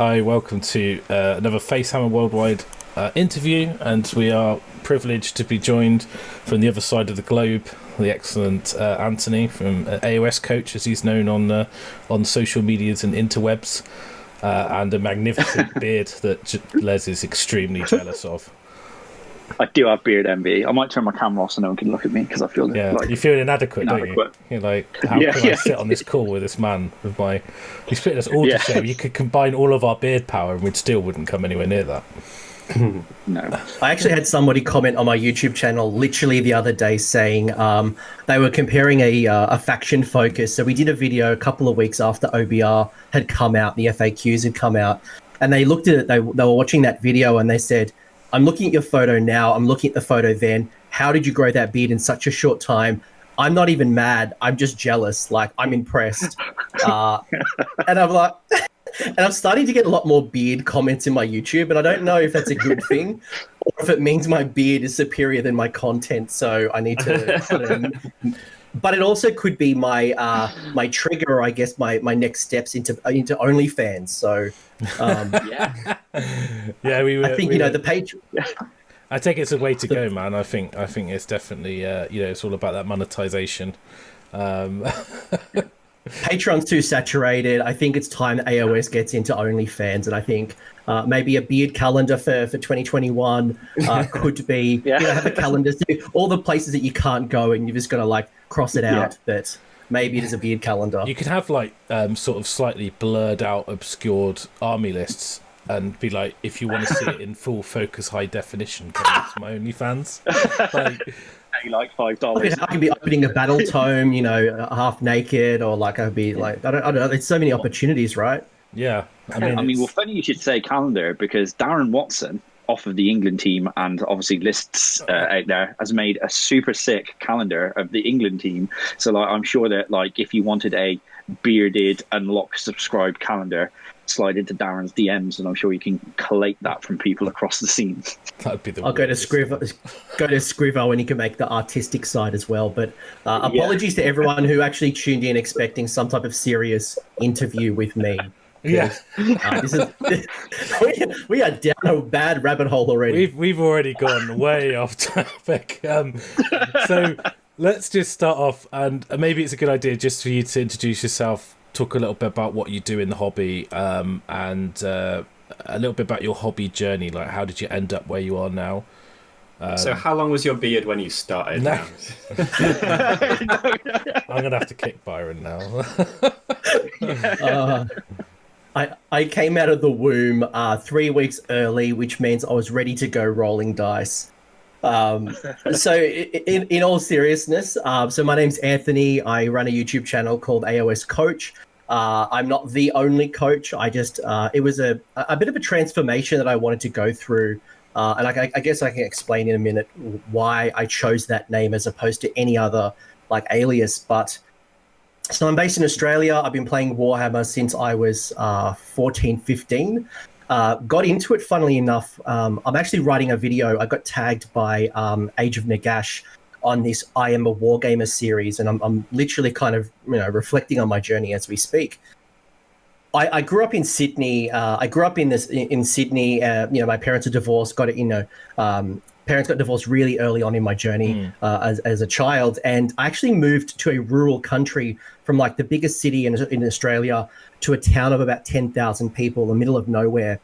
Hi, welcome to another Facehammer Worldwide interview, and we are privileged to be joined from the other side of the globe, the excellent Antony from AOS Coach, as he's known on social medias and interwebs, and a magnificent beard that Les is extremely jealous of. I do have beard envy. I might turn my camera off so no one can look at me because I feel like you feel inadequate, don't you? You're like, how can I sit on this call with this man? He's putting us all to shame. You could combine all of our beard power and we still wouldn't come anywhere near that. No. I actually had somebody comment on my YouTube channel literally the other day saying they were comparing a faction focus. So we did a video a couple of weeks after OBR had come out, the FAQs had come out, and they looked at it, they were watching that video and they said, I'm looking at your photo now, I'm looking at the photo then. How did you grow that beard in such a short time? I'm not even mad. I'm just jealous. Like, I'm impressed. And I'm like, and I'm starting to get a lot more beard comments in my YouTube, and I don't know if that's a good thing or if it means my beard is superior than my content. So I need to, but it also could be my my trigger, or I guess my next steps into OnlyFans. So I think the page. I think it's a way to go, man. I think it's definitely it's all about that monetization. Patreon's too saturated. I think it's time that AOS gets into OnlyFans, and I think maybe a beard calendar for 2021 could be have a calendar, all the places that you can't go, and you're just gonna like cross it out. But maybe it is a beard calendar. You could have like sort of slightly blurred out, obscured army lists, and be like, if you want to see it in full focus, high definition, come to my OnlyFans. Like $5. I could be opening a battle tome, half naked, or like I'd be like, I don't know. There's so many opportunities, right? Yeah, I mean, well, funny you should say calendar, because Darren Watson, off of the England team and obviously lists out there, has made a super sick calendar of the England team. So like, I'm sure that like if you wanted a bearded unlock subscribe calendar, slide into Darren's DMs, and I'm sure you can collate that from people across the scene. That'd be the I'll go to Scrivo, and you can make the artistic side as well. But apologies to everyone who actually tuned in expecting some type of serious interview with me. Yeah, we are down a bad rabbit hole already. We've already gone way off topic. So let's just start off, and maybe it's a good idea just for you to introduce yourself, talk a little bit about what you do in the hobby, and a little bit about your hobby journey. Like, how did you end up where you are now? So how long was your beard when you started? No. I'm gonna have to kick Byron now. I came out of the womb 3 weeks early, which means I was ready to go rolling dice. So in all seriousness, so my name's Antony. I run a YouTube channel called AOS Coach. I'm not the only coach. I just it was a bit of a transformation that I wanted to go through, and I guess I can explain in a minute why I chose that name as opposed to any other like alias. But so I'm based in Australia. I've been playing Warhammer since I was 14, 15. Got into it, funnily enough. I'm actually writing a video. I got tagged by Age of Nagash on this I Am a Wargamer series, and I'm literally kind of reflecting on my journey as we speak. I grew up in Sydney. In Sydney. My parents are divorced. Parents got divorced really early on in my journey as a child, and I actually moved to a rural country from like the biggest city in Australia to a town of about 10,000 people in the middle of nowhere.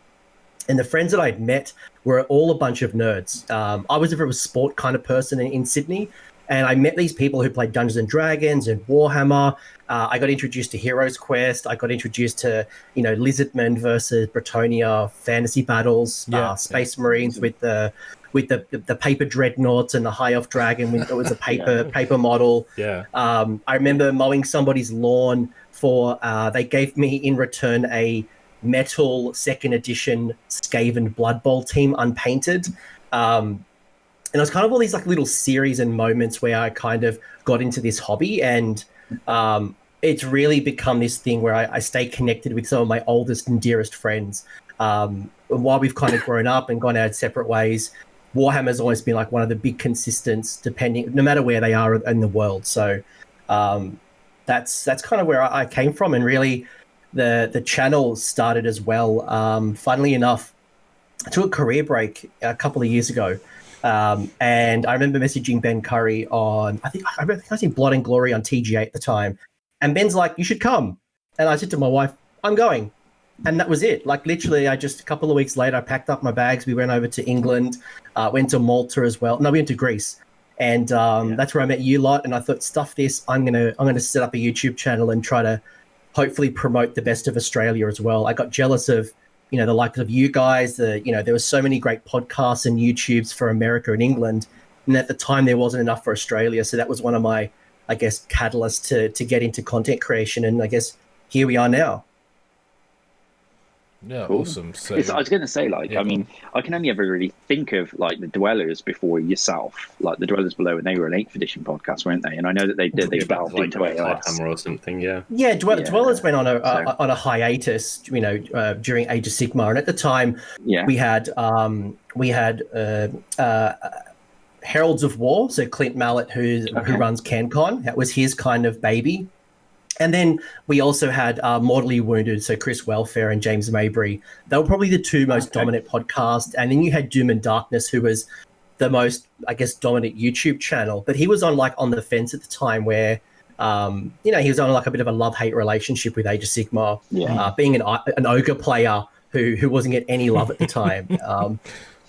And the friends that I'd met were all a bunch of nerds. I was a sport kind of person in Sydney, and I met these people who played Dungeons and Dragons and Warhammer. I got introduced to Heroes Quest. I got introduced to, Lizardmen versus Bretonia fantasy battles, Space Marines with the paper dreadnoughts and the high elf dragon. It was a paper model. Yeah. I remember mowing somebody's lawn for. They gave me in return a metal 2nd edition Skaven Blood Bowl team unpainted. And it was kind of all these like little series and moments where I kind of got into this hobby, and it's really become this thing where I stay connected with some of my oldest and dearest friends. While we've kind of grown up and gone our separate ways, Warhammer's always been like one of the big consistents, no matter where they are in the world. So that's kind of where I came from, and really the channel started as well. Funnily enough, I took a career break a couple of years ago. And I remember messaging Ben Curry on, I think I was in Blood and Glory on TGA at the time. And Ben's like, you should come. And I said to my wife, I'm going. And that was it. Like literally, a couple of weeks later, I packed up my bags. We went over to England, went to Malta as well. No, we went to Greece. And that's where I met you lot. And I thought, stuff this, I'm gonna set up a YouTube channel and try to hopefully promote the best of Australia as well. I got jealous of, the likes of you guys. There were so many great podcasts and YouTubes for America and England. And at the time, there wasn't enough for Australia. So that was one of my, I guess, catalysts to get into content creation. And I guess here we are now. Yeah, cool. Awesome. So, I was going to say, I mean, I can only ever really think of like the Dwellers before yourself, like the Dwellers Below, and they were an 8th edition podcast, weren't they? And I know that they delved into AOS. Facehammer or something, yeah. Yeah, Dwellers went on a hiatus, during Age of Sigmar, and at the time, we had Heralds of War, so Clint Mallet, who runs CanCon, that was his kind of baby. And then we also had Mortally Wounded, so Chris Welfare and James Mabry. They were probably the two most dominant podcasts. And then you had Doom and Darkness, who was the most, I guess, dominant YouTube channel. But he was on the fence at the time where, he was on like a bit of a love-hate relationship with Age of Sigmar, being an ogre player who wasn't getting any love at the time.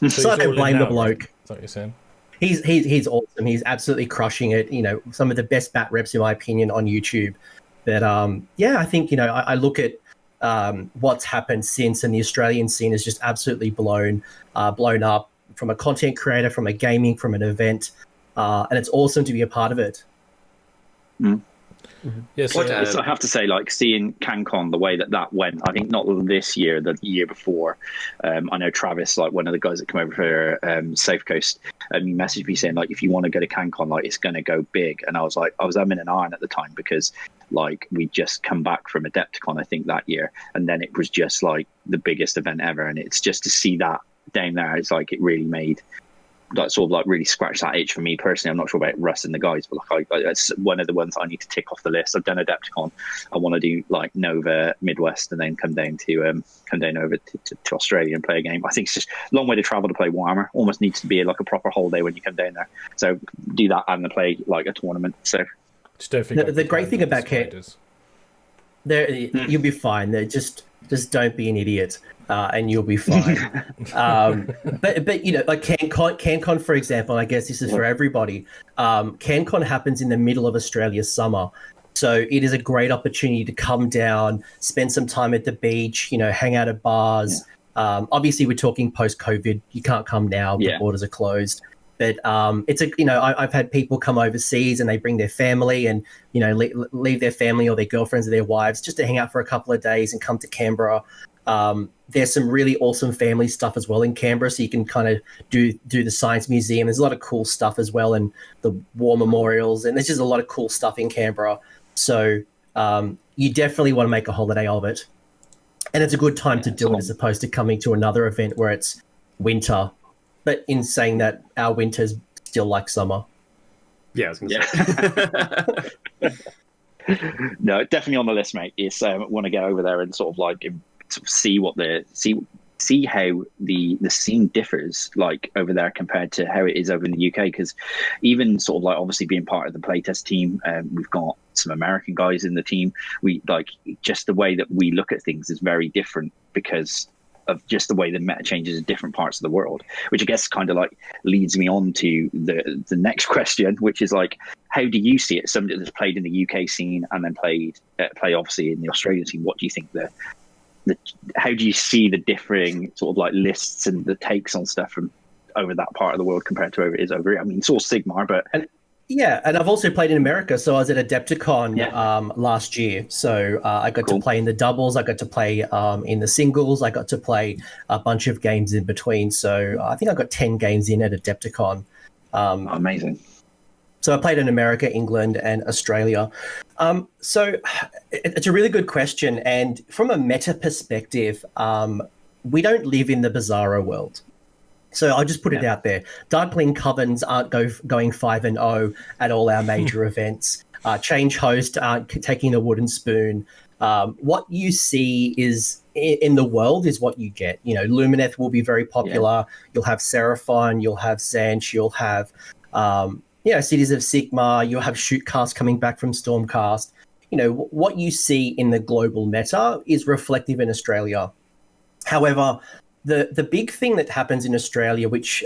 So I don't blame the bloke. Is that what you're saying? He's awesome. He's absolutely crushing it. Some of the best bat reps, in my opinion, on YouTube. But I think I look at what's happened since, and the Australian scene is just absolutely blown up from a content creator, from a gaming, from an event, and it's awesome to be a part of it. Mm. Mm-hmm. Yes, I have to say, seeing CanCon the way that went, I think not this year, the year before. I know Travis, one of the guys that come over for Safe Coast, he messaged me saying if you want to go to CanCon, it's going to go big. And I was umming and ahhing at the time because we just come back from Adepticon, I think, that year, and then it was just the biggest event ever. And it's just to see that down there, it's it really made really scratch that itch for me personally. I'm not sure about Russ and the guys, but it's one of the ones I need to tick off the list. I've done Adepticon. I want to do Nova Midwest and then come down over to Australia and play a game. I think it's just a long way to travel to play Warhammer. Almost needs to be a proper holiday when you come down there. So do that and then play a tournament. So just don't think the great thing about you'll be fine. Just don't be an idiot. And you'll be fine. But CanCon, for example, I guess this is for everybody. CanCon happens in the middle of Australia's summer. So it is a great opportunity to come down, spend some time at the beach, hang out at bars. Yeah. Obviously, we're talking post-COVID. You can't come now. The borders are closed. But it's I've had people come overseas and they bring their family and, leave their family or their girlfriends or their wives just to hang out for a couple of days and come to Canberra. There's some really awesome family stuff as well in Canberra, so you can kind of do the Science Museum. There's a lot of cool stuff as well, and the war memorials, and there's just a lot of cool stuff in Canberra. So you definitely want to make a holiday of it, and it's a good time to do it as opposed to coming to another event where it's winter. But in saying that, our winter's still like summer. Yeah, I was going to say. No, definitely on the list, mate. Is want to get over there and sort of see how the scene differs over there compared to how it is over in the UK, because even sort of obviously being part of the playtest team, we've got some American guys in the team. We just the way that we look at things is very different because of just the way the meta changes in different parts of the world, which I guess kind of leads me on to the next question, which is how do you see it? Somebody that's played in the UK scene and then play obviously in the Australian scene. What do you think how do you see the differing sort of lists and the takes on stuff from over that part of the world compared to over it is over here? I mean, it's all Sigmar, but and I've also played in America. So I was at Adepticon last year. So I got to play in the doubles. I got to play in the singles. I got to play a bunch of games in between. So I think I got 10 games in at Adepticon. Amazing. So I played in America, England, and Australia. So it's a really good question. And from a meta perspective, we don't live in the Bizarro world. So I'll just put it out there. Darkling Covens aren't going 5-0 at all our major events. Change Host aren't taking a wooden spoon. What you see is in the world is what you get. You know, Lumineth will be very popular. You'll have Seraphon, you'll have Zanch, you'll have Cities of Sigmar, you'll have Shootcast coming back from Stormcast. You know, what you see in the global meta is reflective in Australia. However, the big thing that happens in Australia, which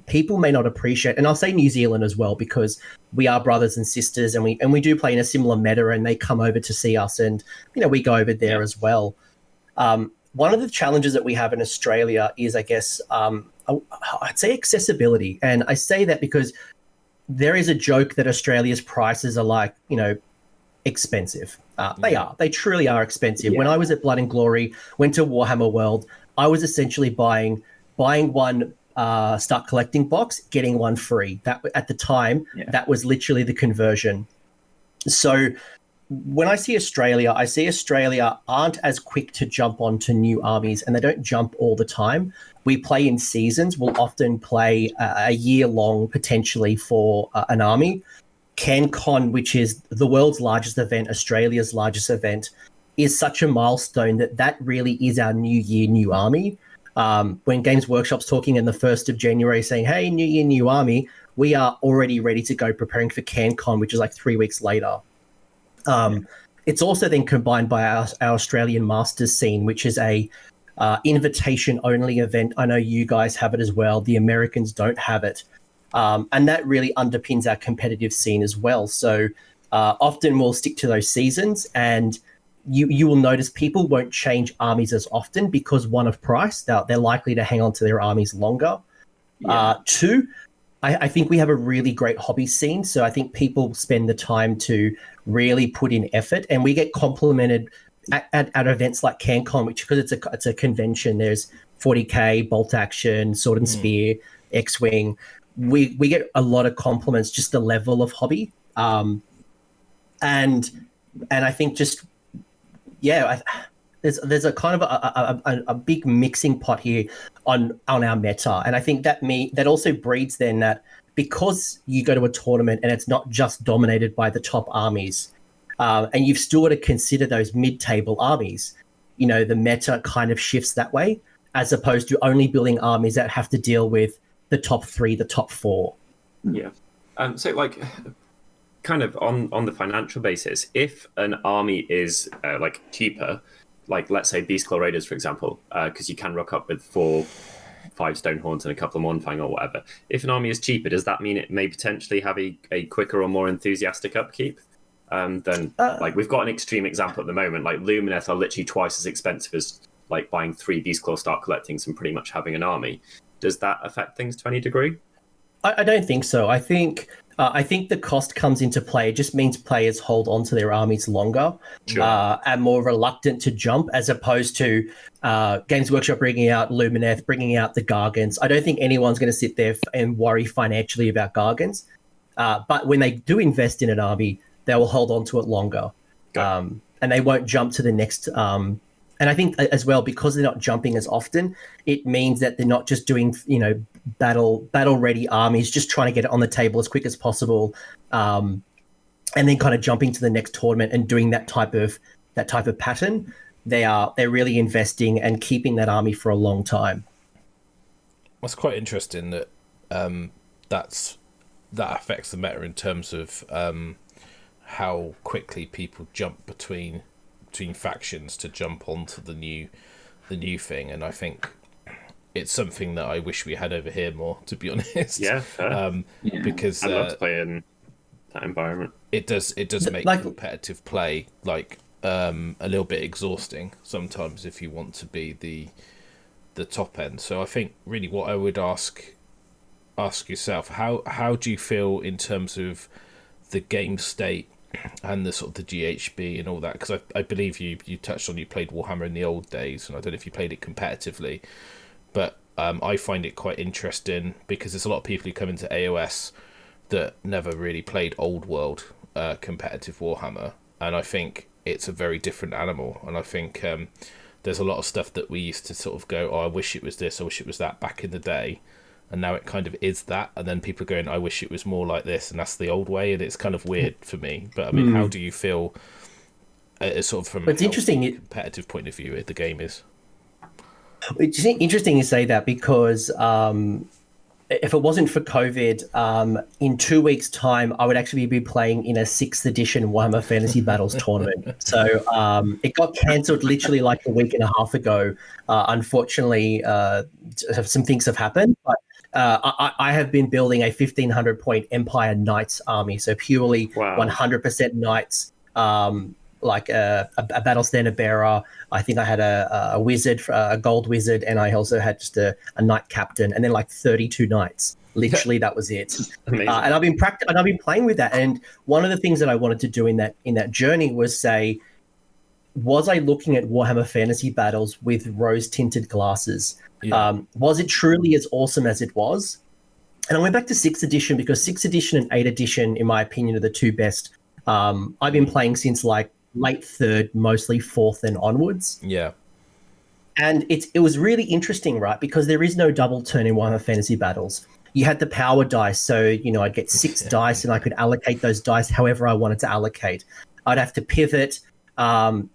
people may not appreciate, and I'll say New Zealand as well, because we are brothers and sisters, and we do play in a similar meta, and they come over to see us, and we go over there as well. One of the challenges that we have in Australia is, I guess, I'd say accessibility, and I say that because there is a joke that Australia's prices are like, expensive. They truly are expensive. When I was at Blood and Glory, went to Warhammer World, I was essentially buying one Start Collecting box, getting one free. That at the time, that was literally the conversion. So when I see Australia aren't as quick to jump onto new armies, and they don't jump all the time. We play in seasons. We'll often play a year long, potentially, for an army. CanCon, which is the world's largest event, Australia's largest event, is such a milestone that really is our new year, new army. When Games Workshop's talking in the 1st of January saying, hey, new year, new army, we are already ready to go preparing for CanCon, which is like 3 weeks later. It's also then combined by our Australian Masters scene, which is a invitation-only event. I know you guys have it as well. The Americans don't have it. And that really underpins our competitive scene as well. So often we'll stick to those seasons, and you will notice people won't change armies as often because, one, of price. They're likely to hang on to their armies longer. Two, I think we have a really great hobby scene. So I think people spend the time to really put in effort, and we get complimented at events like CanCon, which, because it's a convention, there's 40k, bolt action, sword and spear, X-Wing. We get a lot of compliments, just the level of hobby. And I think just, there's a kind of a big mixing pot here on our meta. And I think that also breeds then that, because you go to a tournament and it's not just dominated by the top armies, and you've still got to consider those mid-table armies, the meta kind of shifts that way, as opposed to only building armies that have to deal with the top 3, the top 4. Yeah. So, like, kind of on the financial basis, if an army is cheaper, like let's say Beastclaw Raiders, for example, because you can rock up with 4-5 Stonehorns and a couple of Mournfang or whatever. If an army is cheaper, does that mean it may potentially have a quicker or more enthusiastic upkeep? Then we've got an extreme example at the moment. Like Lumineth are literally twice as expensive as like buying 3 Beastclaw Start Collectings and pretty much having an army. Does that affect things to any degree? I don't think so. I think the cost comes into play. It just means players hold on to their armies longer, and more reluctant to jump, as opposed to Games Workshop bringing out Lumineth, bringing out the Gargons. I don't think anyone's going to sit there and worry financially about Gargons. But when they do invest in an army, they will hold on to it longer, and they won't jump to the next. And I think as well, because they're not jumping as often, it means that they're not just doing, battle ready armies, just trying to get it on the table as quick as possible, and then kind of jumping to the next tournament and doing that type of pattern. They're really investing and keeping that army for a long time. That's quite interesting that that affects the meta in terms of how quickly people jump between factions to jump onto the new thing. And I think it's something that I wish we had over here more, to be honest. Yeah, fair. Because I'd love to play in that environment. It does make competitive play a little bit exhausting sometimes if you want to be the top end. So I think really what I would ask yourself, how do you feel in terms of the game state and the sort of the GHB and all that? Because I believe you touched on, you played Warhammer in the old days, and I don't know if you played it competitively, but I find it quite interesting because there's a lot of people who come into AOS that never really played old world competitive Warhammer, and I think it's a very different animal. And I think there's a lot of stuff that we used to sort of go, I wish it was this, I wish it was that back in the day, and now it kind of is that, and then people are going, I wish it was more like this, and that's the old way, and it's kind of weird for me. But I mean, how do you feel It's sort of from But it's a interesting. competitive point of view, the game is. It's interesting you say that because if it wasn't for COVID, in 2 weeks' time, I would actually be playing in a 6th edition Warhammer Fantasy Battles tournament. So it got cancelled literally like a week and a half ago. Unfortunately, some things have happened, but I have been building a 1,500-point Empire Knights army, so purely 100% Knights. Like a battle standard bearer. I think I had a wizard, a gold wizard, and I also had just a knight captain, and then like 32 knights. Literally, that was it. And I've been playing with that. And one of the things that I wanted to do in that journey was say, was I looking at Warhammer Fantasy Battles with rose-tinted glasses? Yeah. Was it truly as awesome as it was? And I went back to 6th edition because 6th edition and 8th edition, in my opinion, are the two best. I've been playing since like late 3rd, mostly 4th and onwards. Yeah. And it was really interesting, right? Because there is no double turn in Warhammer Fantasy Battles. You had the power dice, so I'd get 6 dice and I could allocate those dice however I wanted to allocate. I'd have to pivot.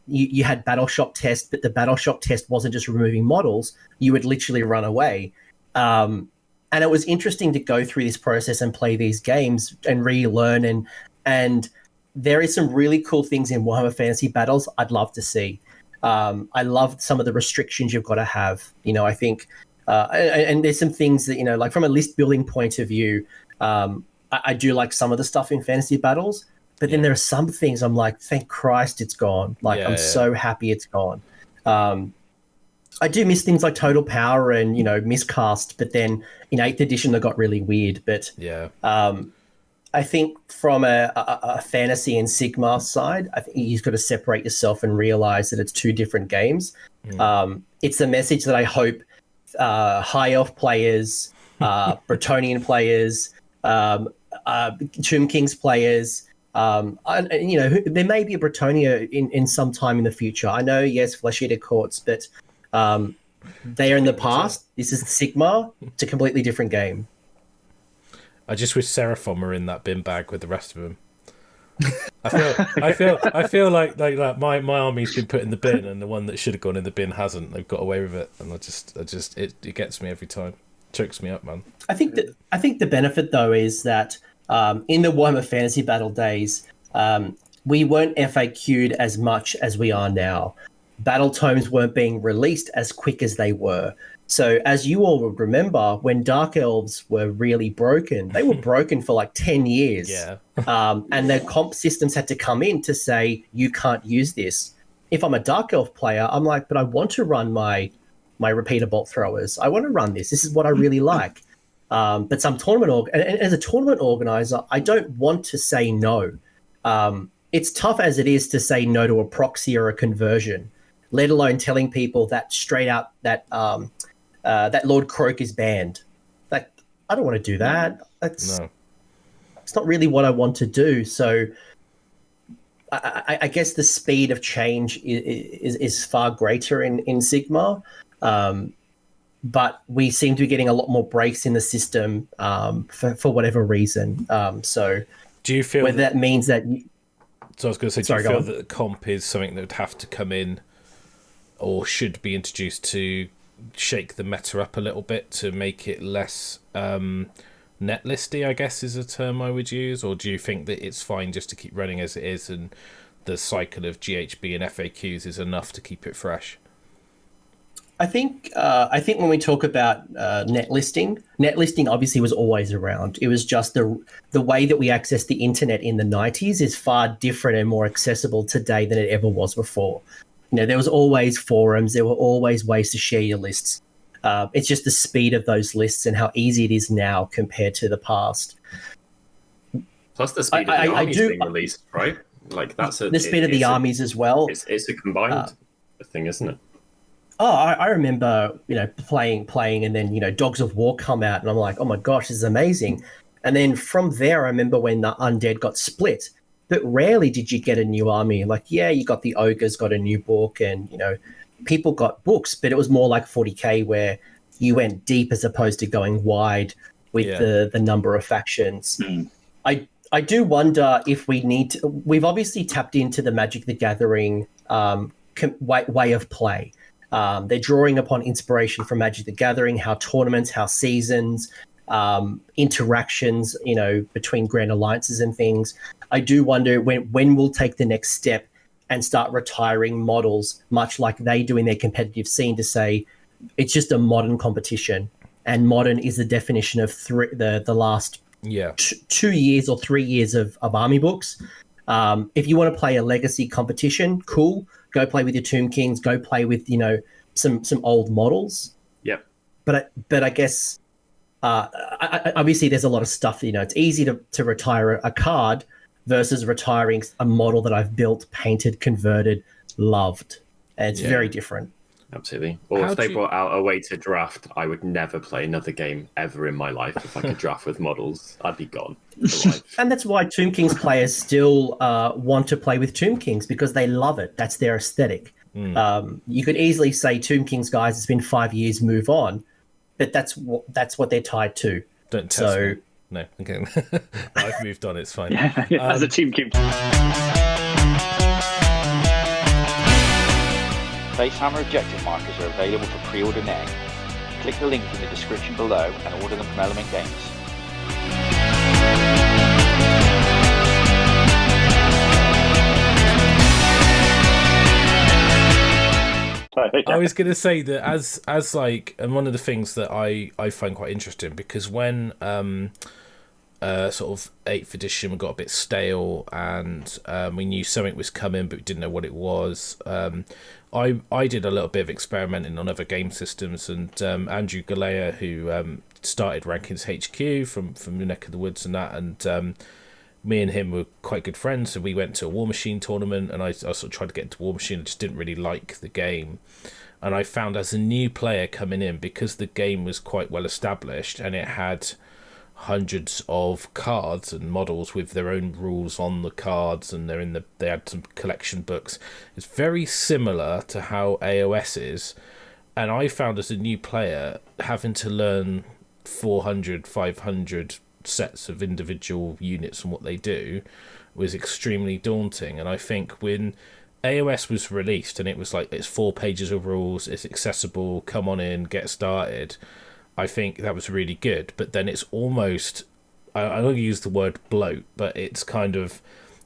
You had battle shock test, but the battle shock test wasn't just removing models. You would literally run away. And it was interesting to go through this process and play these games and relearn and there is some really cool things in Warhammer Fantasy Battles I'd love to see. I love some of the restrictions you've got to have. I think, and there's some things that, like from a list building point of view, I do like some of the stuff in Fantasy Battles, but then there are some things I'm like, thank Christ it's gone. I'm so happy it's gone. I do miss things like Total Power and, Miscast, but then in 8th edition they got really weird. But I think from a fantasy and Sigmar side, I think you've got to separate yourself and realize that it's two different games. It's the message that I hope High Elf players, Bretonnian players, Tomb Kings players, there may be a Bretonnia in some time in the future. I know, yes, Flesh Eater Courts, but they are in the past. This is Sigmar. It's a completely different game. I just wish Seraphon were in that bin bag with the rest of them. I feel like my army's been put in the bin, and the one that should have gone in the bin hasn't. They've got away with it, and it gets me every time. Chokes me up, man. I think the benefit though is that in the Warhammer Fantasy Battle days, we weren't FAQ'd as much as we are now. Battle tomes weren't being released as quick as they were. So as you all would remember, when Dark Elves were really broken, they were broken for like 10 years. Yeah. And their comp systems had to come in to say, you can't use this. If I'm a Dark Elf player, I'm like, but I want to run my repeater bolt throwers. I want to run this. This is what I really like. But some tournament, and as a tournament organizer, I don't want to say no. It's tough as it is to say no to a proxy or a conversion, let alone telling people that straight out that Lord Croak is banned. Like, I don't want to do that. It's not really what I want to do. So I guess the speed of change is far greater in Sigmar. But we seem to be getting a lot more breaks in the system for whatever reason. So do you feel whether that means that... So I was going to say, do you feel that the comp is something that would have to come in or should be introduced to shake the meta up a little bit to make it less netlisty, I guess is a term I would use? Or do you think that it's fine just to keep running as it is and the cycle of GHB and FAQs is enough to keep it fresh? I think when we talk about netlisting obviously was always around. It was just the way that we access the internet in the 90s is far different and more accessible today than it ever was before. There was always forums. There were always ways to share your lists. It's just the speed of those lists and how easy it is now compared to the past. Plus the speed of the armies being released, right? Like the speed of the armies as well. It's a combined thing, isn't it? Oh, I remember, playing, and then Dogs of War come out, and I'm like, oh my gosh, this is amazing. And then from there, I remember when the Undead got split. But rarely did you get a new army. Like, yeah, you got the Ogres got a new book, and people got books, but it was more like 40k where you went deep as opposed to going wide with the number of factions. I do wonder if we need to. We've obviously tapped into the Magic the Gathering way of play. They're drawing upon inspiration from Magic the Gathering, how tournaments, how seasons, interactions, between grand alliances and things. I do wonder when we'll take the next step and start retiring models, much like they do in their competitive scene, to say it's just a modern competition, and modern is the definition of the last 2 years or 3 years of army books. If you want to play a legacy competition, cool. Go play with your Tomb Kings. Go play with some old models. Yep. But I guess obviously there's a lot of stuff. It's easy to retire a card versus retiring a model that I've built, painted, converted, loved. And it's very different. Absolutely. Or if they brought out a way to draft, I would never play another game ever in my life. If I could draft with models, I'd be gone for life. And that's why Tomb Kings players still want to play with Tomb Kings, because they love it. That's their aesthetic. You could easily say, Tomb Kings, guys, it's been 5 years, move on. But that's what they're tied to. Don't test me. No, okay. I've moved on, it's fine. As a Tomb King. Facehammer objective markers are available for pre-order now. Click the link in the description below and order them from Element Games. I was going to say that as and one of the things that I find quite interesting, because when sort of 8th edition got a bit stale and we knew something was coming but we didn't know what it was, I did a little bit of experimenting on other game systems, and Andrew Galea, who started Rankings HQ from your neck of the woods and that, and me and him were quite good friends, so we went to a War Machine tournament, and I sort of tried to get into War Machine. I just didn't really like the game, and I found as a new player coming in, because the game was quite well established and it had hundreds of cards and models with their own rules on the cards, and they had some collection books. It's very similar to how AOS is, and I found as a new player having to learn 400, 500 sets of individual units and what they do was extremely daunting. And I think when AOS was released and it was like, it's 4 pages of rules, it's accessible, come on in, get started, I think that was really good. But then it's almost, I don't use the word bloat, but it's kind of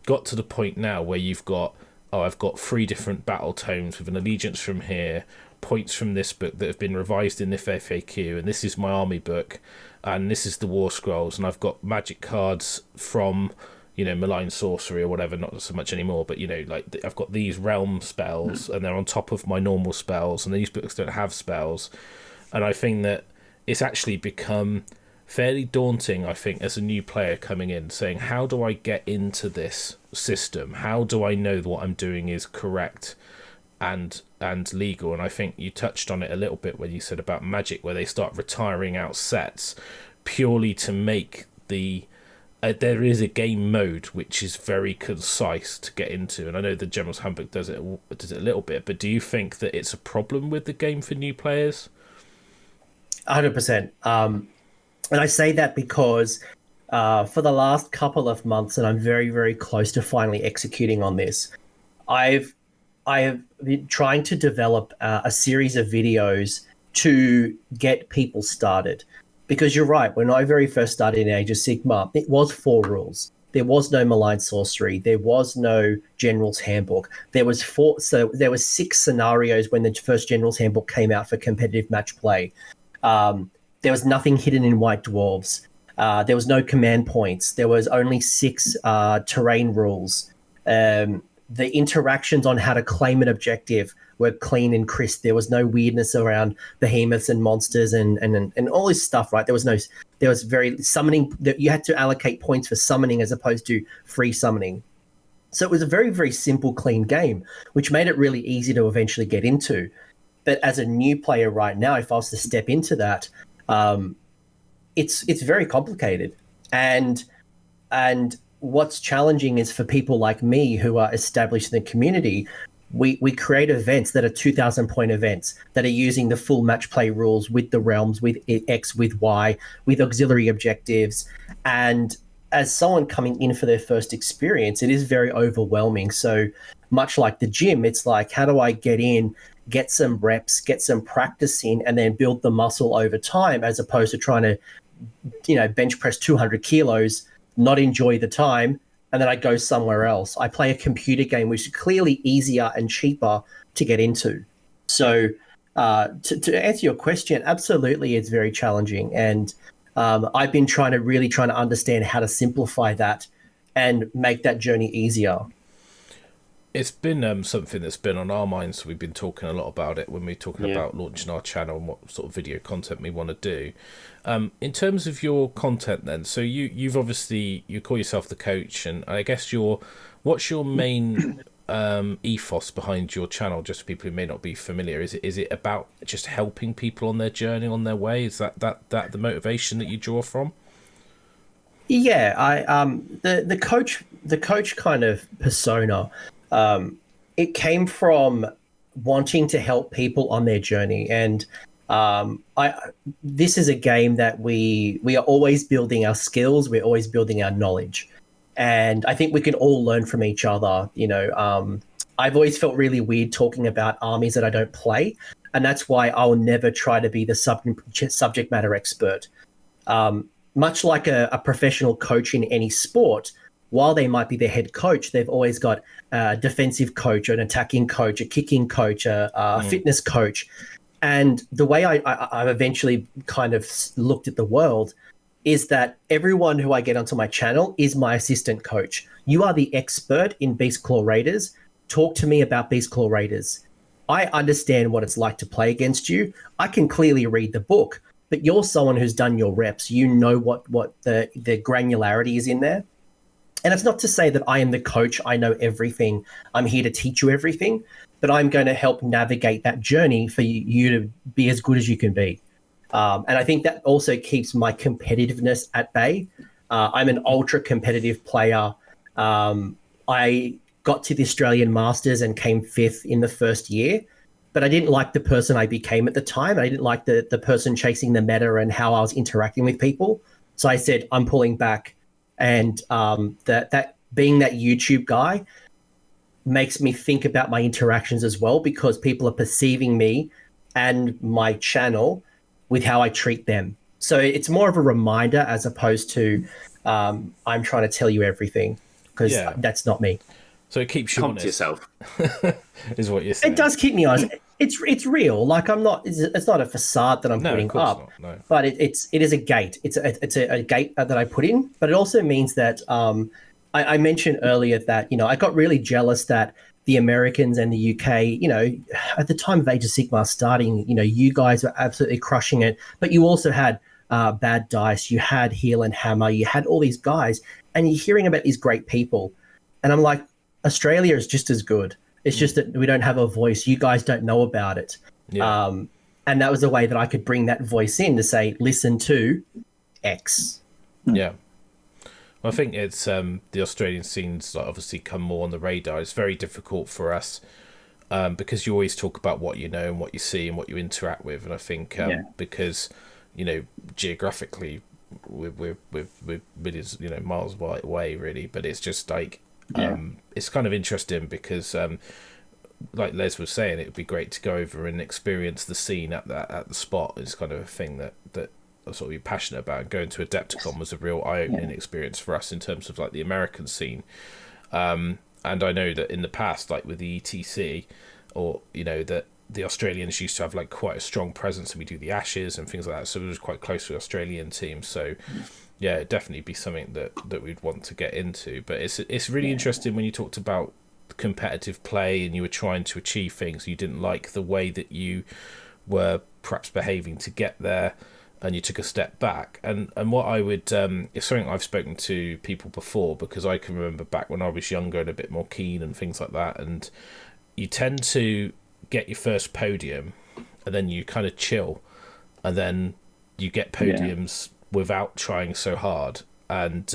got to the point now where you've got, I've got 3 different battle tomes with an allegiance from here, points from this book that have been revised in this FAQ, and this is my army book, and this is the war scrolls, and I've got magic cards from malign sorcery or whatever, not so much anymore, but like I've got these realm spells and they're on top of my normal spells, and these books don't have spells. And I think that it's actually become fairly daunting, I think, as a new player coming in, saying, how do I get into this system? How do I know that what I'm doing is correct and legal? And I think you touched on it a little bit when you said about Magic, where they start retiring out sets purely to make the there is a game mode which is very concise to get into, and I know the General's Handbook does it a little bit, but do you think that it's a problem with the game for new players? 100%. And I say that because for the last couple of months, and I'm very, very close to finally executing on this, I have been trying to develop a series of videos to get people started. Because you're right, when I very first started in Age of Sigmar, it was 4 rules. There was no malign sorcery. There was no General's Handbook. There was 6 scenarios when the first General's Handbook came out for competitive match play. There was nothing hidden in White Dwarves. There was no command points. There was only 6 terrain rules. The interactions on how to claim an objective were clean and crisp. There was no weirdness around behemoths and monsters and all this stuff, right? There was very summoning. You had to allocate points for summoning as opposed to free summoning. So it was a very, very simple, clean game, which made it really easy to eventually get into. But as a new player right now, if I was to step into that, it's very complicated. And what's challenging is for people like me who are established in the community, we create events that are 2,000 point events that are using the full match play rules with the realms, with X, with Y, with auxiliary objectives. And as someone coming in for their first experience, it is very overwhelming. So much like the gym, it's like, how do I get in, get some reps, get some practice in, and then build the muscle over time, as opposed to trying to, bench press 200 kilos, not enjoy the time, and then I go somewhere else. I play a computer game, which is clearly easier and cheaper to get into. So to answer your question, absolutely, it's very challenging. And I've been trying to understand how to simplify that and make that journey easier. It's been something that's been on our minds. We've been talking a lot about it when we're talking about launching our channel and what sort of video content we want to do. In terms of your content then, so you've obviously, you call yourself the coach, and I guess what's your main ethos behind your channel, just for people who may not be familiar? Is it about just helping people on their journey, on their way? Is that the motivation that you draw from? Yeah, the coach kind of persona, it came from wanting to help people on their journey. And this is a game that we are always building our skills, we're always building our knowledge. And I think we can all learn from each other. I've always felt really weird talking about armies that I don't play. And that's why I'll never try to be the subject matter expert. Much like a professional coach in any sport, while they might be the head coach, they've always got a defensive coach, an attacking coach, a kicking coach, a fitness coach. And the way I've eventually kind of looked at the world is that everyone who I get onto my channel is my assistant coach. You are the expert in Beast Claw Raiders. Talk to me about Beast Claw Raiders. I understand what it's like to play against you. I can clearly read the book, but you're someone who's done your reps. You know what the granularity is in there. And it's not to say that I am the coach, I know everything, I'm here to teach you everything, but I'm going to help navigate that journey for you to be as good as you can be. And I think that also keeps my competitiveness at bay. I'm an ultra competitive player. I got to the Australian Masters and came 5th in the first year, but I didn't like the person I became at the time. I didn't like the person chasing the meta and how I was interacting with people. So I said, I'm pulling back. And that being that YouTube guy makes me think about my interactions as well, because people are perceiving me and my channel with how I treat them. So it's more of a reminder as opposed to I'm trying to tell you everything, because that's not me. So it keeps you honest. Yourself. Is what you're saying. It does keep me honest. It's real. Like it's not a facade that I'm putting up, but it is a gate. It's a gate that I put in, but it also means that I mentioned earlier that, I got really jealous that the Americans and the UK, at the time of Age of Sigmar starting, you guys were absolutely crushing it, but you also had Bad Dice, you had Heel and Hammer, you had all these guys, and you're hearing about these great people, and I'm like, Australia is just as good. It's just that we don't have a voice. You guys don't know about it. Yeah. And that was a way that I could bring that voice in to say, listen to X. Yeah. Well, I think it's the Australian scenes obviously come more on the radar. It's very difficult for us because you always talk about what you know and what you see and what you interact with. And I think because, geographically we're millions, miles away really, but it's just like, it's kind of interesting because like Les was saying, it would be great to go over and experience the scene at the spot. It's kind of a thing that I sort of be passionate about. And going to Adepticon was a real eye-opening experience for us in terms of like the American scene, and I know that in the past, like with the ETC, or that the Australians used to have like quite a strong presence, and we do the Ashes and things like that, so it was quite close to the Australian team. So yeah, it'd definitely be something that we'd want to get into. But it's really interesting when you talked about competitive play and you were trying to achieve things. You didn't like the way that you were perhaps behaving to get there, and you took a step back. And what I would, it's something I've spoken to people before, because I can remember back when I was younger and a bit more keen and things like that. And you tend to get your first podium and then you kind of chill, and then you get podiums without trying so hard, and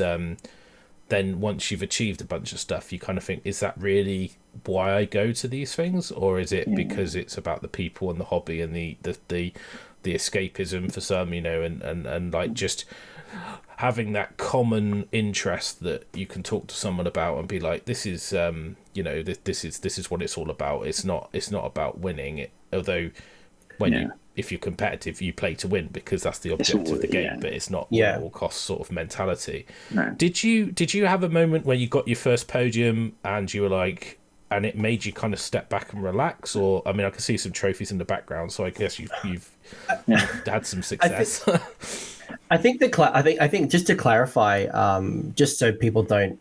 then once you've achieved a bunch of stuff, you kind of think, is that really why I go to these things, or is it because it's about the people and the hobby and the the escapism for some, you know, and like just having that common interest that you can talk to someone about and be like, this is you know, this is what it's all about. It's not about winning, although when if you're competitive, you play to win because that's the object of the game, but it's not at all costs sort of mentality. No. Did you have a moment where you got your first podium and you were like, and it made you kind of step back and relax? Or, I mean, I can see some trophies in the background, so I guess you've had some success. I think just to clarify, just so people don't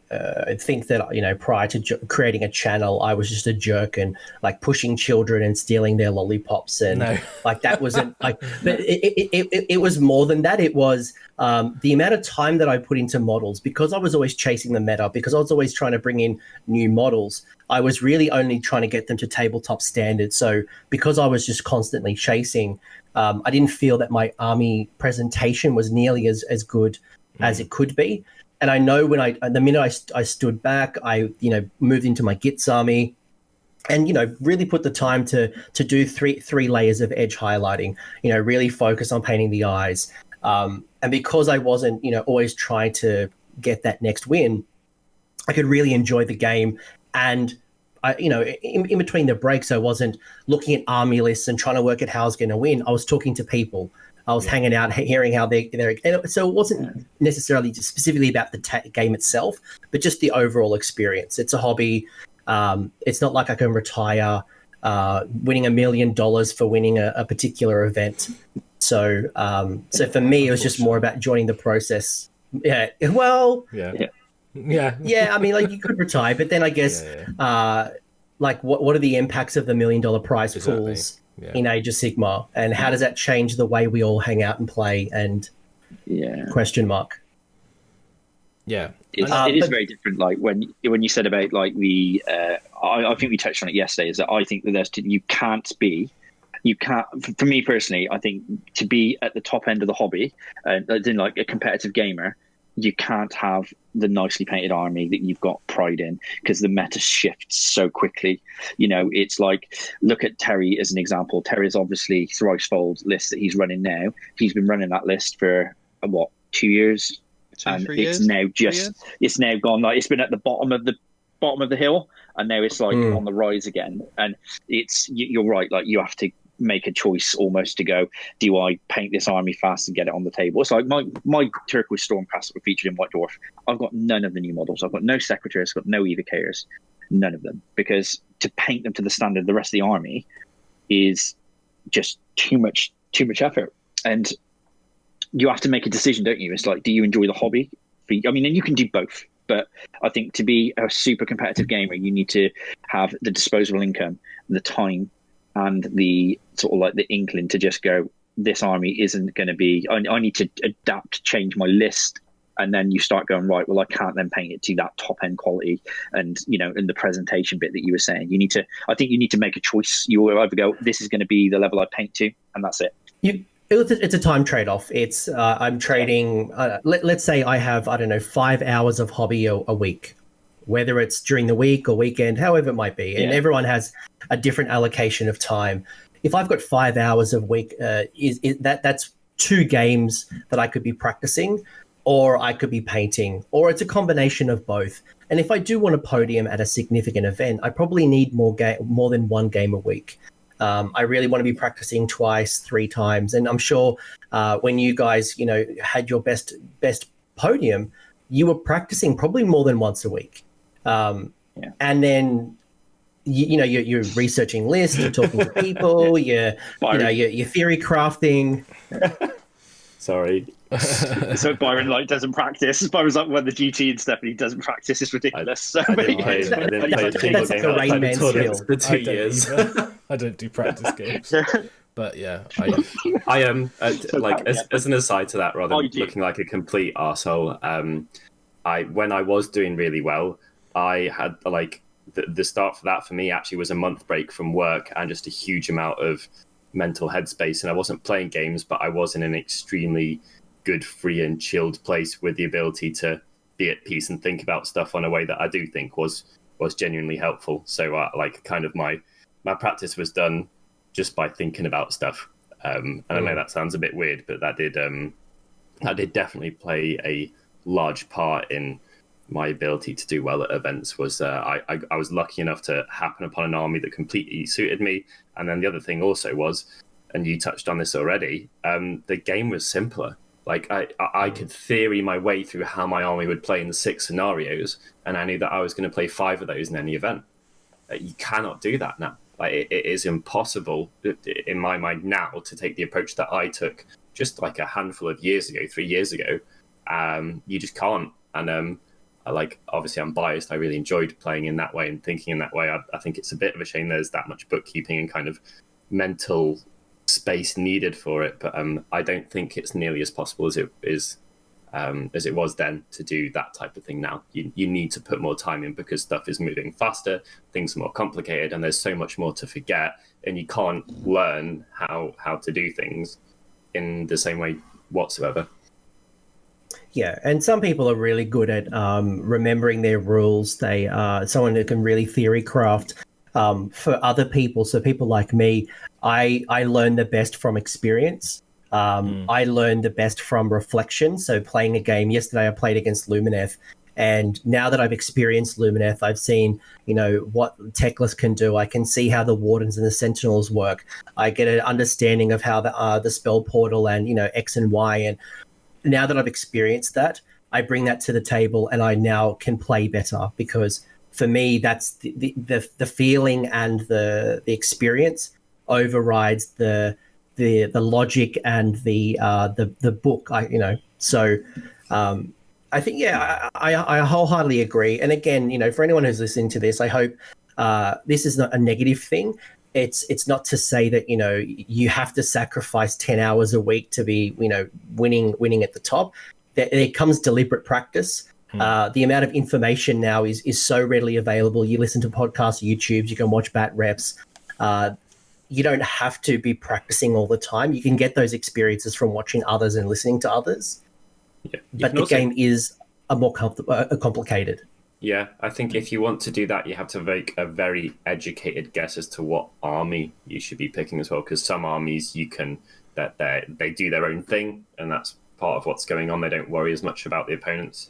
think that, you know, prior to creating a channel, I was just a jerk and like pushing children and stealing their lollipops and like that wasn't like. But it was more than that. It was the amount of time that I put into models, because I was always chasing the meta, because I was always trying to bring in new models. I was really only trying to get them to tabletop standards. So because I was just constantly chasing, I didn't feel that my army presentation was nearly as good as it could be. And I know when the minute I stood back, I, you know, moved into my GITS army and, you know, really put the time to do three layers of edge highlighting, you know, really focus on painting the eyes. And because I wasn't, you know, always trying to get that next win, I could really enjoy the game. And I, you know, in between the breaks, I wasn't looking at army lists and trying to work out how I was going to win. I was talking to people. I was hanging out, hearing how they're. So it wasn't necessarily just specifically about the game itself, but just the overall experience. It's a hobby. It's not like I can retire winning $1 million for winning a particular event. So for me, it was just more about joining the process. Yeah. Well. Yeah, I mean, like you could retire, but then I guess, like, what are the impacts of the $1 million prize pools in Age of Sigmar, and how does that change the way we all hang out and play? And question mark. Yeah, it is very different. Like when you said about like the, I think we touched on it yesterday. Is that I think that you can't. For me personally, I think to be at the top end of the hobby, in like a competitive gamer, you can't have the nicely painted army that you've got pride in, because the meta shifts so quickly. You know, it's like, look at Terry as an example. Terry's obviously Thricefold list that he's running now. He's been running that list for 2 years, and it's now gone, like it's been at the bottom of the hill, and now it's like on the rise again. And you're right, like you have to make a choice almost to go, do I paint this army fast and get it on the table? It's like my Turquoise Stormcast were featured in White Dwarf. I've got none of the new models. I've got no secretaries, I've got no evocators, none of them, because to paint them to the standard of the rest of the army is just too much effort. And you have to make a decision, don't you? It's like, do you enjoy the hobby? I mean, and you can do both, but I think to be a super competitive gamer, you need to have the disposable income, the time, and the sort of like the inkling to just go, this army isn't going to be, I need to adapt, change my list. And then you start going, right, well, I can't then paint it to that top end quality. And, you know, in the presentation bit that you were saying, I think you need to make a choice. You will either go, this is going to be the level I paint to, and that's it. It's a time trade-off. It's I'm trading, let's say I have, 5 hours of hobby a week, whether it's during the week or weekend, however it might be. And everyone has a different allocation of time. If I've got 5 hours a week, that's 2 games that I could be practicing, or I could be painting, or it's a combination of both. And if I do want a podium at a significant event, I probably need more than 1 game a week. I really want to be practicing 2, 3 times. And I'm sure when you guys, you know, had your best podium, you were practicing probably more than once a week. And then you're researching lists, you're talking to people, you're theory crafting. Sorry. So Byron doesn't practice. Byron's like, when the GT and stuff, and he doesn't practice. It's ridiculous. That's the Rain Man skill. For 2 years. I don't do practice games. But yeah, I am as an aside to that, rather than looking like a complete arsehole, when I was doing really well, I had the start for that for me actually was a month break from work and just a huge amount of mental headspace. And I wasn't playing games, but I was in an extremely good, free and chilled place with the ability to be at peace and think about stuff on a way that I do think was genuinely helpful. So kind of my practice was done just by thinking about stuff. And I know that sounds a bit weird, but that did definitely play a large part in my ability to do well at events. Was I was lucky enough to happen upon an army that completely suited me. And then the other thing also was, and you touched on this already, the game was simpler. Like I could theory my way through how my army would play in the 6 scenarios, and I knew that I was going to play 5 of those in any event. You cannot do that now. Like it is impossible in my mind now to take the approach that I took just like a handful of years ago, 3 years ago. You just can't. And obviously I'm biased. I really enjoyed playing in that way and thinking in that way. I think it's a bit of a shame there's that much bookkeeping and kind of mental space needed for it. But I don't think it's nearly as possible as it was then to do that type of thing now. You need to put more time in because stuff is moving faster, things are more complicated, and there's so much more to forget, and you can't learn how to do things in the same way whatsoever. Yeah, and some people are really good at remembering their rules. They are someone who can really theory craft. For other people, so people like me, I learn the best from experience. I learned the best from reflection. So playing a game yesterday, I played against Lumineth, and now that I've experienced Lumineth, I've seen, what Techless can do. I can see how the Wardens and the Sentinels work. I get an understanding of how the spell portal and X and Y. And now that I've experienced that, I bring that to the table, and I now can play better because for me, that's the feeling and the experience overrides the logic and the book. So I think I wholeheartedly agree. And again, for anyone who's listening to this, I hope this is not a negative thing. It's not to say that you have to sacrifice 10 hours a week to be winning at the top. There comes deliberate practice. The amount of information now is so readily available. You listen to podcasts, YouTubes, you can watch bat reps. You don't have to be practicing all the time. You can get those experiences from watching others and listening to others. Yeah. But the game is more complicated. Yeah, I think if you want to do that, you have to make a very educated guess as to what army you should be picking as well. Because some armies they do their own thing, and that's part of what's going on. They don't worry as much about the opponents.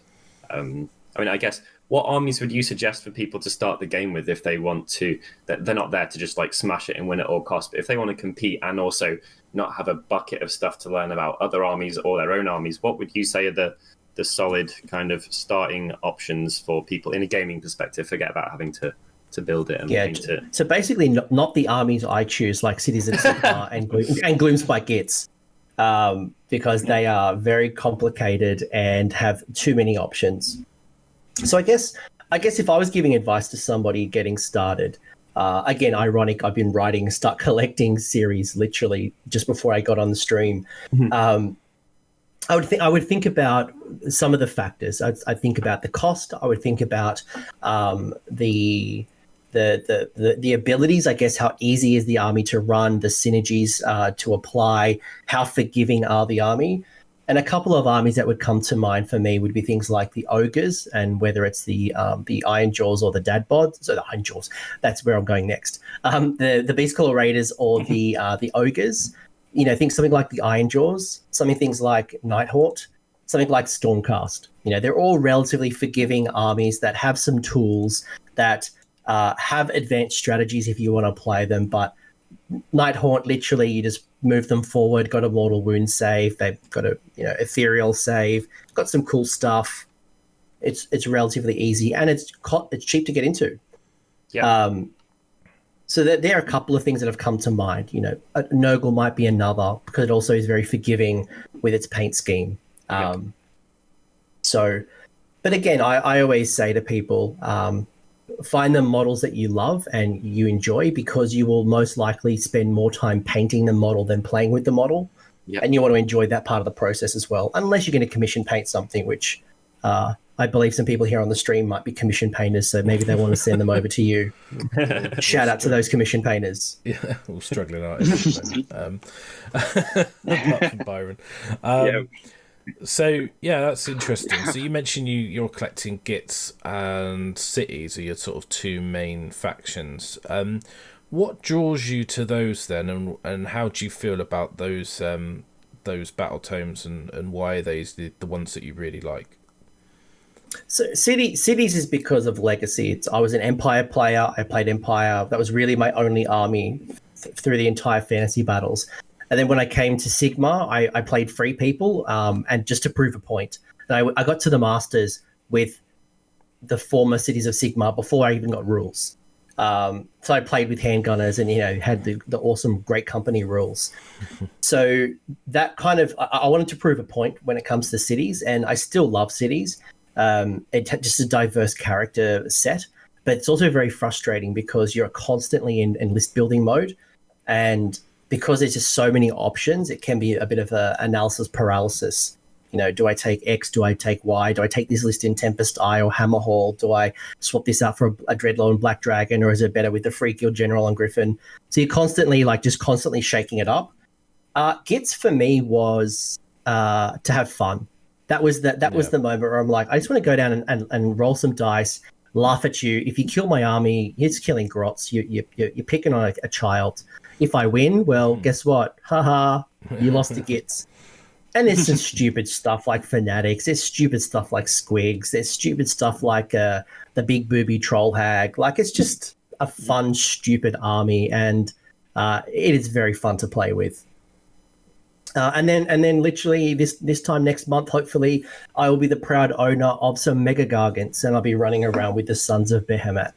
I guess, what armies would you suggest for people to start the game with if they want to? They're not there to just like smash it and win at all costs, but if they want to compete and also not have a bucket of stuff to learn about other armies or their own armies, what would you say are the solid kind of starting options for people in a gaming perspective? Forget about having to build it and paint it. So basically, not the armies I choose, like Cities of Sigmar and Gloomspite Gits. Because they are very complicated and have too many options. So I guess if I was giving advice to somebody getting started, again, ironic, I've been writing Start Collecting series literally just before I got on the stream. I would think about some of the factors. I'd think about the cost. I would think about the abilities, I guess, how easy is the army to run, the synergies to apply, how forgiving are the army. And a couple of armies that would come to mind for me would be things like the Ogres, and whether it's the Iron Jaws or the Dadbods. So the Iron Jaws, that's where I'm going next. The Beastclaw Raiders or the Ogres. Think something like the Iron Jaws, things like Nighthawk, something like Stormcast. They're all relatively forgiving armies that have some tools that have advanced strategies if you want to apply them, but Nighthaunt, literally, you just move them forward, got a mortal wound save, they've got a ethereal save, got some cool stuff. It's relatively easy, and it's cheap to get into. Yeah. So there are a couple of things that have come to mind. Nurgle might be another, because it also is very forgiving with its paint scheme. But again, I always say to people, find the models that you love and you enjoy, because you will most likely spend more time painting the model than playing with the model. Yep. And you want to enjoy that part of the process as well, unless you're going to commission paint something, which I believe some people here on the stream might be commission painters, so maybe they want to send them over to you. Shout out to those commission painters. Yeah, all struggling artists. Apart from Byron. So yeah, that's interesting. So you mentioned you're collecting Gits and Cities are your sort of two main factions. What draws you to those then, and how do you feel about those battle tomes, and why are those the ones that you really like? So cities is because of legacy. I was an Empire player. I played Empire. That was really my only army through the entire fantasy battles. And then when I came to Sigma, I played Free People, and just to prove a point. And I got to the Masters with the former cities of Sigma before I even got rules. So I played with handgunners and, had the awesome Great Company rules. So that kind of, I wanted to prove a point when it comes to cities, and I still love cities. It's just a diverse character set, but it's also very frustrating because you're constantly in list building mode, and because there's just so many options, it can be a bit of a analysis paralysis. Do I take X? Do I take Y? Do I take this list in Tempest Eye or Hammerhall? Do I swap this out for a Dreadlord and Black Dragon, or is it better with the Free Guild General and Griffin? So you're constantly constantly shaking it up. Gits for me was to have fun. That was the moment where I'm like, I just want to go down and roll some dice, laugh at you. If you kill my army, you're just killing grots. You're picking on a child. If I win, well, guess what? Haha, you lost to Gits. And there's some stupid stuff like Fanatics. There's stupid stuff like Squigs. There's stupid stuff like the Big Booby Troll Hag. It's just a fun, stupid army, and it is very fun to play with. And then literally this time next month, hopefully, I will be the proud owner of some Mega Gargants, and I'll be running around with the Sons of Behemoth.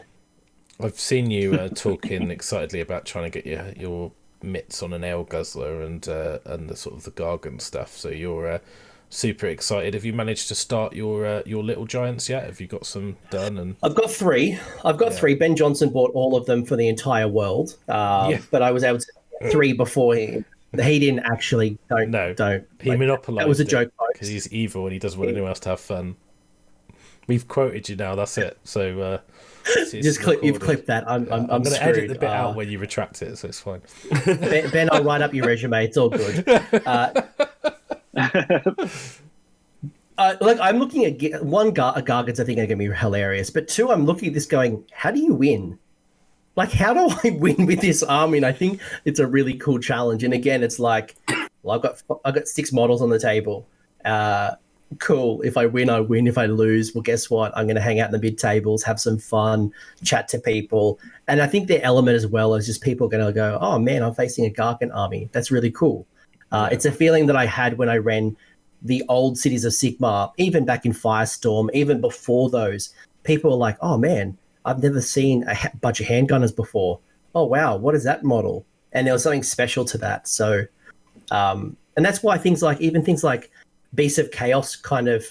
I've seen you talking excitedly about trying to get your mitts on an ale guzzler and the sort of the Gargant stuff. So you're super excited. Have you managed to start your little giants yet? Have you got some done? And I've got three. Three. Ben Johnson bought all of them for the entire world, but I was able to 3 before he didn't actually. Don't. He monopolised. That was a joke because he's evil and he doesn't want anyone else to have fun. We've quoted you now. That's it. So you've clipped that. I'm going to screwed. edit the bit out when you retract it, so it's fine. Ben, I'll write up your resume. It's all good. I'm looking at one. Gargants I think are going to be hilarious, but 2, I'm looking at this going, how do you win? How do I win with this army? And I think it's a really cool challenge. And again, it's I've got 6 models on the table. Cool. If I win, I win. If I lose, well, guess what? I'm going to hang out in the mid tables, have some fun, chat to people. And I think the element as well is just people are going to go, oh man, I'm facing a Garcon army. That's really cool. It's a feeling that I had when I ran the old cities of Sigmar, even back in Firestorm, even before those. People were like, oh man, I've never seen a bunch of handgunners before. Oh wow, what is that model? And there was something special to that. So, and that's why things like Beasts of Chaos kind of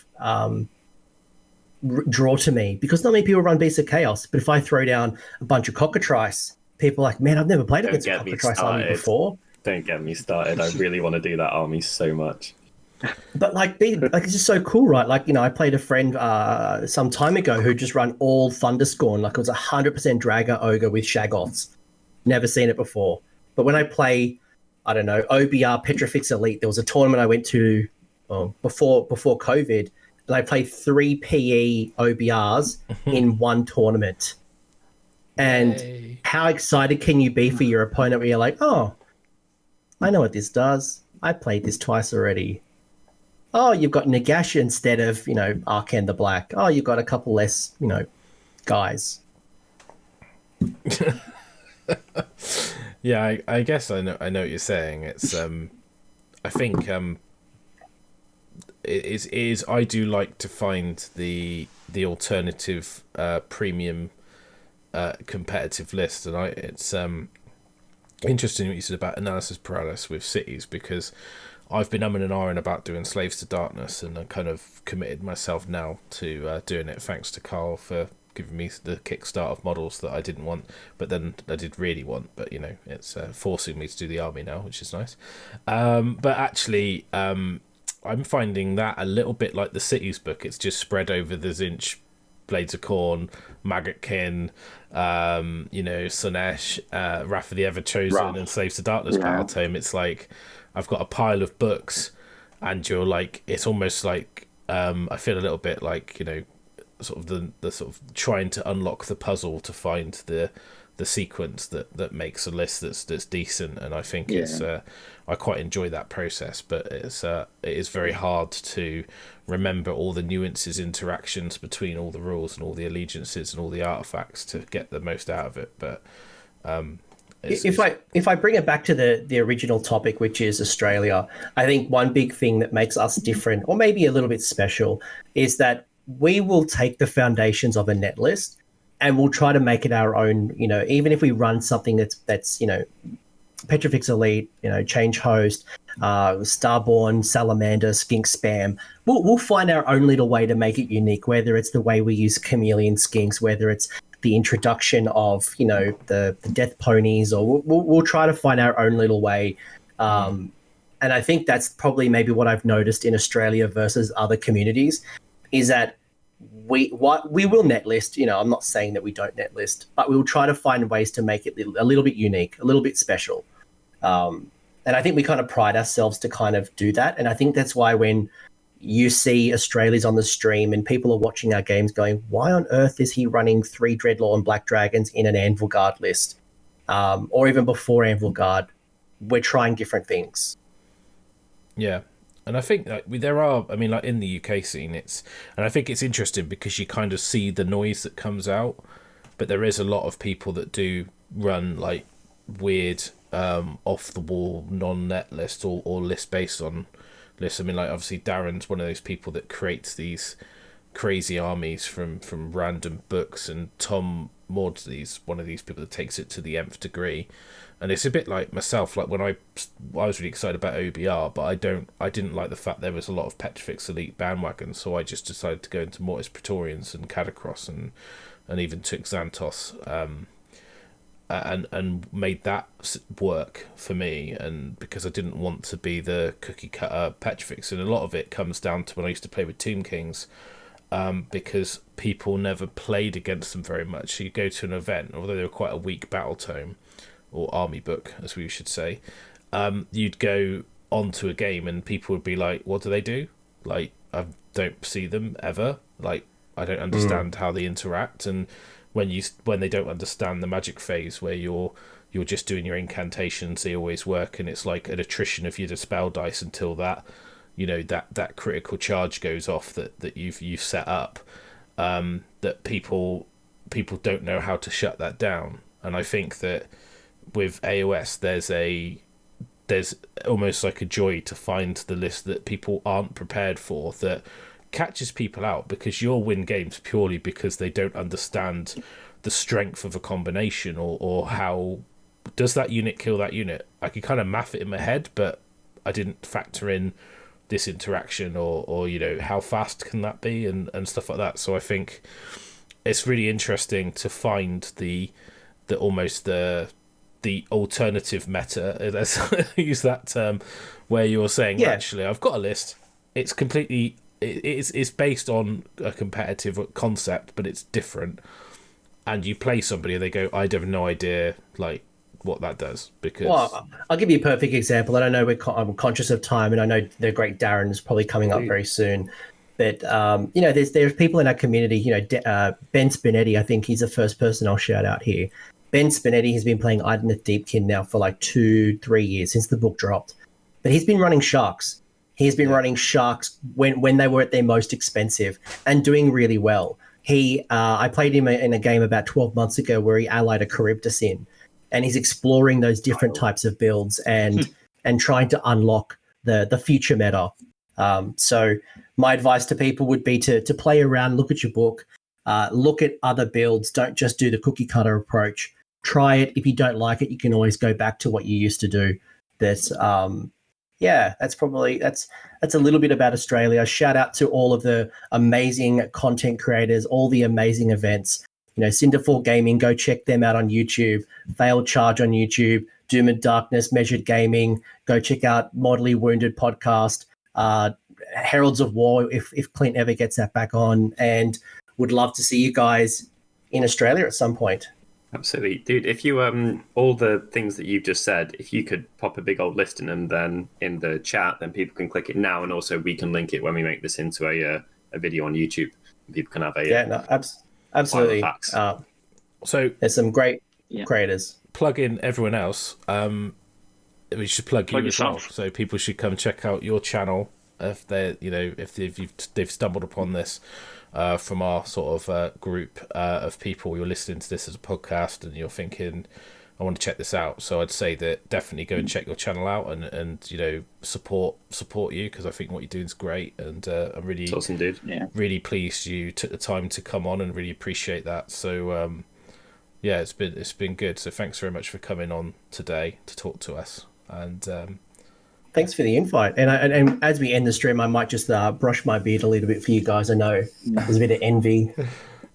draw to me, because not many people run Beasts of Chaos. But if I throw down a bunch of Cockatrice, people are like, man, I've never played against a Cockatrice army before. Don't get me started. I really want to do that army so much. But it's just so cool, right? I played a friend some time ago who just ran all Thunderscorn. It was 100% Draga Ogre with Shaggoths. Never seen it before. But when I play, I don't know, OBR Petrifix Elite, there was a tournament I went to before COVID, and I played 3 PE OBRs in one tournament. And how excited can you be for your opponent where you're like, oh, I know what this does. I played this twice already. Oh, you've got Nagash instead of, Arkan the Black. Oh, you've got a couple less, guys. Yeah, I guess I know what you're saying. It's I think it is I do like to find the alternative premium competitive list, and it's interesting what you said about analysis paralysis with cities, because I've been umming and ahhing about doing Slaves to Darkness, and I kind of committed myself now to doing it, thanks to Carl for giving me the kickstart of models that I didn't want, but then I did really want. But it's forcing me to do the army now, which is nice. But actually, I'm finding that a little bit like the Cities book. It's just spread over the Zinch, Blades of Corn, Maggotkin, Sunesh, Wrath of the Ever Chosen, and Slaves to Darkness Battle Tome. It's like I've got a pile of books, and you're like, it's almost like I feel a little bit like sort of the sort of trying to unlock the puzzle to find the sequence that makes a list that's decent, and I think it's I quite enjoy that process, but it is very hard to remember all the nuances, interactions between all the rules and all the allegiances and all the artifacts to get the most out of it. But if I bring it back to the original topic, which is Australia, I think one big thing that makes us different, or maybe a little bit special, is that we will take the foundations of a Netlist and we'll try to make it our own. You know, even if we run something that's you know, Petrifix Elite, you know, Change Host, Starborn, Salamander, Skink Spam, we'll find our own little way to make it unique. Whether it's the way we use Chameleon Skinks, whether it's the introduction of, you know, the death ponies, or we'll try to find our own little way. And I think that's probably maybe what I've noticed in Australia versus other communities, is that we will netlist. You know, I'm not saying that we don't netlist, but we'll try to find ways to make it a little bit unique, a little bit special. And I think we kind of pride ourselves to kind of do that. And I think that's why when you see Australians on the stream and people are watching our games going, why on earth is he running 3 Dreadlaw and Black Dragons in an Anvil Guard list? Or even before Anvil Guard, we're trying different things. Yeah. And I think there are, I mean, like in the UK scene, and I think it's interesting because you kind of see the noise that comes out, but there is a lot of people that do run like weird, off the wall, non-net list or list based on lists. I mean, like obviously Darren's one of those people that creates these crazy armies from random books, and Tom Maudsley's one of these people that takes it to the nth degree. And it's a bit like myself, like when I was really excited about OBR, but I didn't like the fact there was a lot of Petrifix Elite bandwagon, so I just decided to go into Mortis Praetorians and Catacross and even took Xantos, and made that work for me, and because I didn't want to be the cookie cutter Petrifix. And a lot of it comes down to when I used to play with Tomb Kings, because people never played against them very much. So you go to an event, although they were quite a weak battle tome, or army book, as we should say, you'd go onto a game and people would be like, what do they do? Like, I don't see them ever. Like, I don't understand how they interact. And when they don't understand the magic phase where you're just doing your incantations, they always work, and it's like an attrition of your dispel dice until that, you know, that critical charge goes off that you've set up, that people don't know how to shut that down. And I think that with AOS, there's almost like a joy to find the list that people aren't prepared for, that catches people out, because you'll win games purely because they don't understand the strength of a combination, or how does that unit kill that unit. I could kind of math it in my head, but I didn't factor in this interaction, or you know, how fast can that be, and stuff like that. So I think it's really interesting to find the almost the alternative meta, let's use that term, where you're saying, actually, I've got a list. It's completely, it's based on a competitive concept, but it's different. And you play somebody and they go, I have no idea, like, what that does. Because, well, I'll give you a perfect example. And I know I'm conscious of time, and I know the great Darren is probably coming up very soon. But, you know, there's people in our community, you know, Ben Spinetti, I think he's the first person I'll shout out here. Ben Spinetti has been playing Ideneth Deepkin now for like 2-3 years since the book dropped. But he's been running Sharks. He's been running Sharks when they were at their most expensive and doing really well. I played him in a game about 12 months ago where he allied a Charybdis in, and he's exploring those different types of builds and trying to unlock the future meta. So my advice to people would be to play around, look at your book, look at other builds. Don't just do the cookie cutter approach. Try it. If you don't like it, you can always go back to what you used to do. That's a little bit about Australia. Shout out to all of the amazing content creators, all the amazing events. You know, Cinderfall Gaming, go check them out on YouTube. Failed Charge on YouTube. Doom and Darkness, Measured Gaming. Go check out Mortally Wounded podcast. Heralds of War, if Clint ever gets that back on. And would love to see you guys in Australia at some point. Absolutely. Dude, if you, all the things that you've just said, if you could pop a big old list in them then in the chat, then people can click it now, and also we can link it when we make this into a video on YouTube. People can have a... absolutely. So there's some great creators. Plug in everyone else. We should plug you as well. yourself. So people should come check out your channel if they, if they've stumbled upon this from our sort of group of people. You're listening to this as a podcast and you're thinking, I want to check this out. So I'd say that definitely go and check your channel out and support you, because I think what you're doing is great, and I'm really awesome, dude. really pleased you took the time to come on, and really appreciate that. So it's been good. So thanks very much for coming on today to talk to us. And thanks for the invite. And as we end the stream, I might just brush my beard a little bit for you guys. I know there's a bit of envy.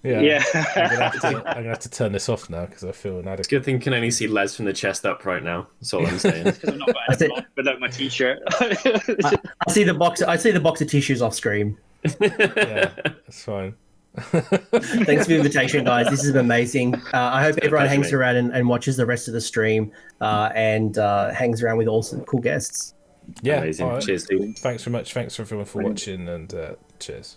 Yeah. I'm gonna have to turn this off now because I feel inadequate. It's a good thing you can only see Les from the chest up right now. That's all I'm saying. Because I'm not without my t-shirt. I see the box. I see the box of tissues off screen. Yeah, that's fine. Thanks for the invitation, guys. This has been amazing. I hope everyone pleasure, hangs mate. around and watches the rest of the stream and hangs around with awesome, cool guests. Yeah, Amazing. all right. Cheers, dude. Thanks very much. Thanks for everyone for watching, and cheers.